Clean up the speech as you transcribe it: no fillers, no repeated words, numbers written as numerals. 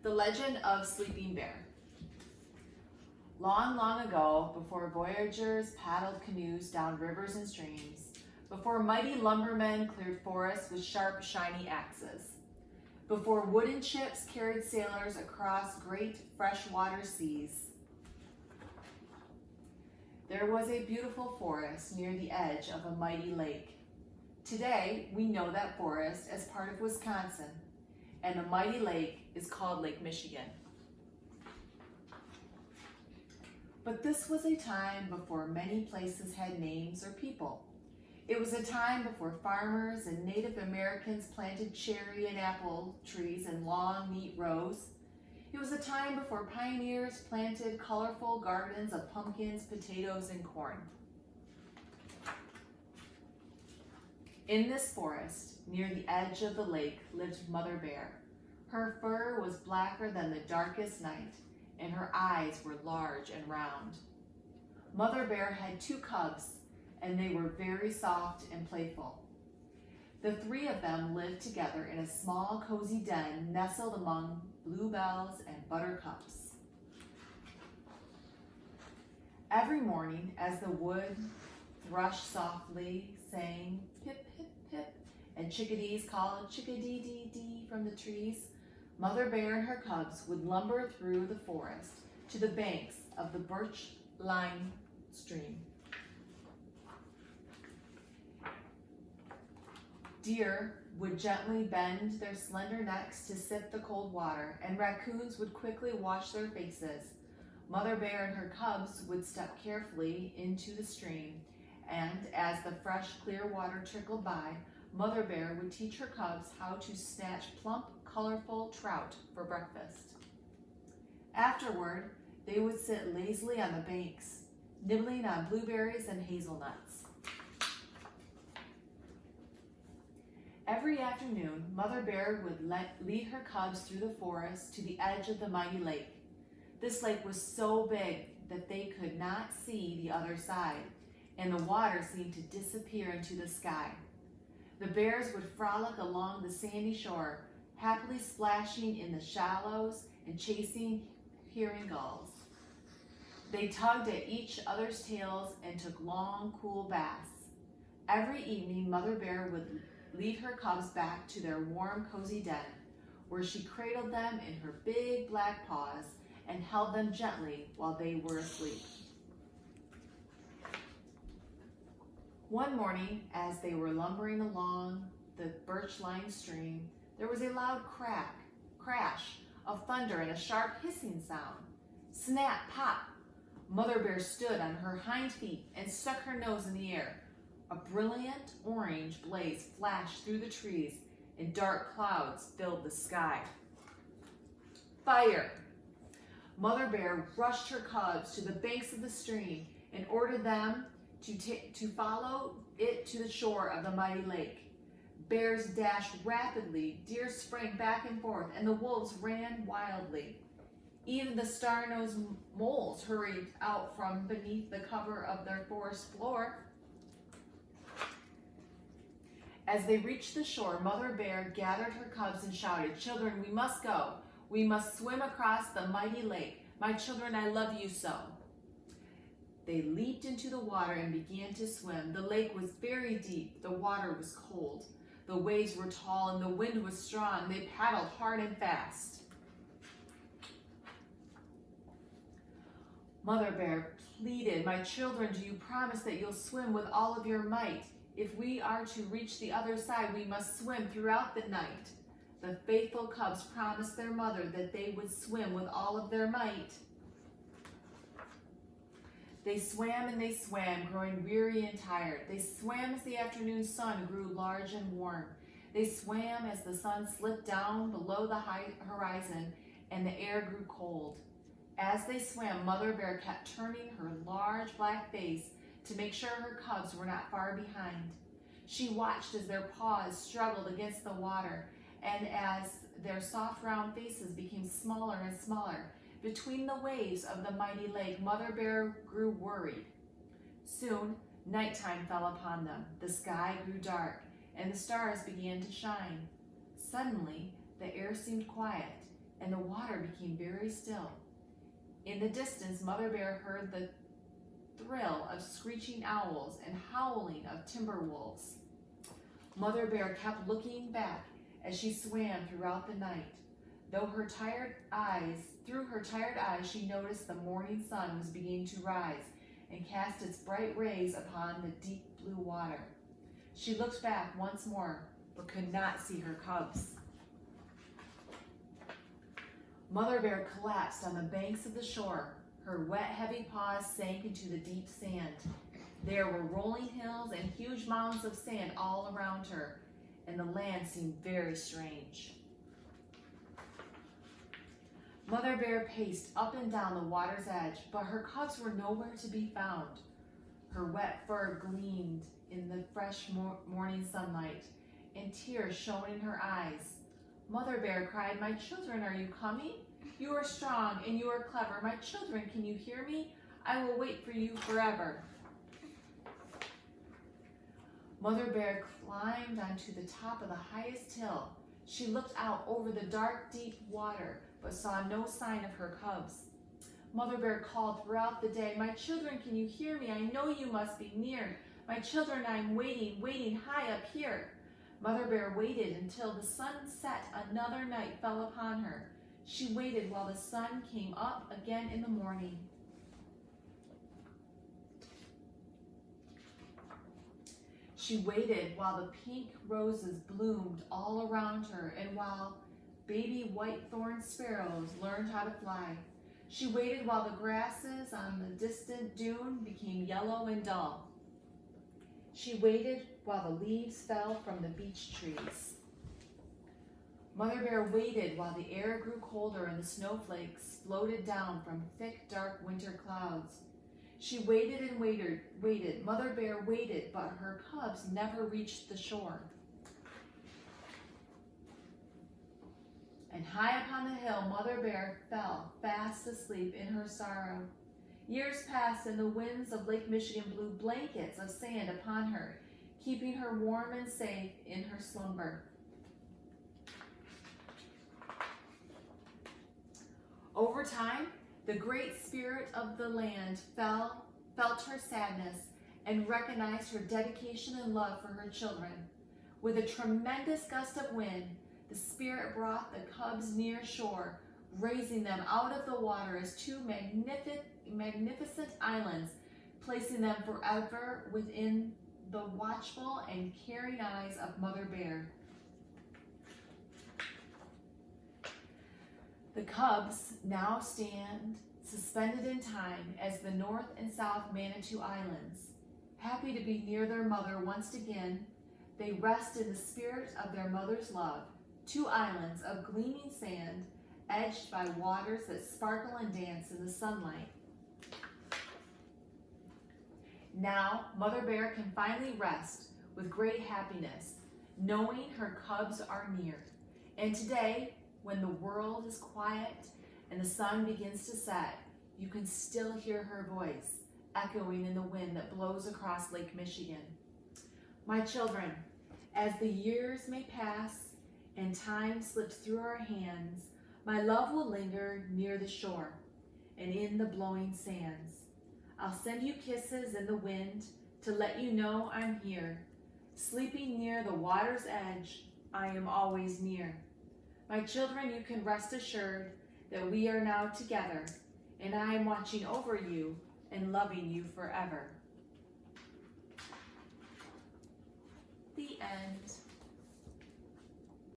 The Legend of Sleeping Bear. Long, long ago, before voyagers paddled canoes down rivers and streams, before mighty lumbermen cleared forests with sharp, shiny axes, before wooden ships carried sailors across great freshwater seas, there was a beautiful forest near the edge of a mighty lake. Today, we know that forest as part of Wisconsin, and the mighty lake is called Lake Michigan. But this was a time before many places had names or people. It was a time before farmers and Native Americans planted cherry and apple trees in long, neat rows. It was a time before pioneers planted colorful gardens of pumpkins, potatoes, and corn. In this forest, near the edge of the lake, lived Mother Bear. Her fur was blacker than the darkest night, and her eyes were large and round. Mother Bear had 2 cubs, and they were very soft and playful. The 3 of them lived together in a small, cozy den nestled among bluebells and buttercups. Every morning, as the wood thrush softly sang pip, pip, pip, and chickadees called chickadee-dee-dee from the trees, Mother Bear and her cubs would lumber through the forest to the banks of the birch line stream. Deer would gently bend their slender necks to sip the cold water, and raccoons would quickly wash their faces. Mother Bear and her cubs would step carefully into the stream, and as the fresh, clear water trickled by, Mother Bear would teach her cubs how to snatch plump, colorful trout for breakfast. Afterward, they would sit lazily on the banks, nibbling on blueberries and hazelnuts. Every afternoon, Mother Bear would lead her cubs through the forest to the edge of the mighty lake. This lake was so big that they could not see the other side, and the water seemed to disappear into the sky. The bears would frolic along the sandy shore, happily splashing in the shallows and chasing herring gulls. They tugged at each other's tails and took long, cool baths. Every evening, Mother Bear would lead her cubs back to their warm, cozy den, where she cradled them in her big black paws and held them gently while they were asleep. One morning, as they were lumbering along the birch-lined stream, there was a loud crash of thunder and a sharp hissing sound. Snap, pop! Mother Bear stood on her hind feet and stuck her nose in the air. A brilliant orange blaze flashed through the trees, and dark clouds filled the sky. Fire! Mother Bear rushed her cubs to the banks of the stream and ordered them to follow it to the shore of the mighty lake. Bears dashed rapidly, deer sprang back and forth, and the wolves ran wildly. Even the star-nosed moles hurried out from beneath the cover of their forest floor. As they reached the shore, Mother Bear gathered her cubs and shouted, "Children, we must go. We must swim across the mighty lake. My children, I love you so." They leaped into the water and began to swim. The lake was very deep. The water was cold. The waves were tall and the wind was strong. They paddled hard and fast. Mother Bear pleaded, "My children, do you promise that you'll swim with all of your might? If we are to reach the other side, we must swim throughout the night." The faithful cubs promised their mother that they would swim with all of their might. They swam and they swam, growing weary and tired. They swam as the afternoon sun grew large and warm. They swam as the sun slipped down below the high horizon and the air grew cold. As they swam, Mother Bear kept turning her large black face to make sure her cubs were not far behind. She watched as their paws struggled against the water, and as their soft round faces became smaller and smaller. Between the waves of the mighty lake, Mother Bear grew worried. Soon, nighttime fell upon them. The sky grew dark, and the stars began to shine. Suddenly, the air seemed quiet, and the water became very still. In the distance, Mother Bear heard the thrill of screeching owls and howling of timber wolves. Mother Bear kept looking back as she swam throughout the night. Through her tired eyes, she noticed the morning sun was beginning to rise and cast its bright rays upon the deep blue water. She looked back once more, but could not see her cubs. Mother Bear collapsed on the banks of the shore. Her wet, heavy paws sank into the deep sand. There were rolling hills and huge mounds of sand all around her, and the land seemed very strange. Mother Bear paced up and down the water's edge, but her cubs were nowhere to be found. Her wet fur gleamed in the fresh morning sunlight, and tears shone in her eyes. Mother Bear cried, "My children, are you coming? You are strong and you are clever. My children, can you hear me? I will wait for you forever." Mother Bear climbed onto the top of the highest hill. She looked out over the dark, deep water, but saw no sign of her cubs. Mother Bear called throughout the day, "My children, can you hear me? I know you must be near. My children, I'm waiting high up here." Mother Bear waited until the sun set. Another night fell upon her. She waited while the sun came up again in the morning. She waited while the pink roses bloomed all around her and while baby white-thorn sparrows learned how to fly. She waited while the grasses on the distant dune became yellow and dull. She waited while the leaves fell from the beech trees. Mother Bear waited while the air grew colder and the snowflakes floated down from thick, dark winter clouds. She waited and waited. Mother Bear waited, but her cubs never reached the shore. And high upon the hill, Mother Bear fell fast asleep in her sorrow. Years passed, and the winds of Lake Michigan blew blankets of sand upon her, keeping her warm and safe in her slumber. Over time, the great spirit of the land felt her sadness and recognized her dedication and love for her children. With a tremendous gust of wind, the spirit brought the cubs near shore, raising them out of the water as two magnificent islands, placing them forever within the watchful and caring eyes of Mother Bear. The cubs now stand suspended in time as the North and South Manitou Islands. Happy to be near their mother once again, they rest in the spirit of their mother's love. Two islands of gleaming sand, edged by waters that sparkle and dance in the sunlight. Now, Mother Bear can finally rest with great happiness, knowing her cubs are near. And today, when the world is quiet and the sun begins to set, you can still hear her voice echoing in the wind that blows across Lake Michigan. My children, as the years may pass and time slips through our hands, my love will linger near the shore and in the blowing sands. I'll send you kisses in the wind to let you know I'm here. Sleeping near the water's edge, I am always near. My children, you can rest assured that we are now together, and I am watching over you and loving you forever. The end.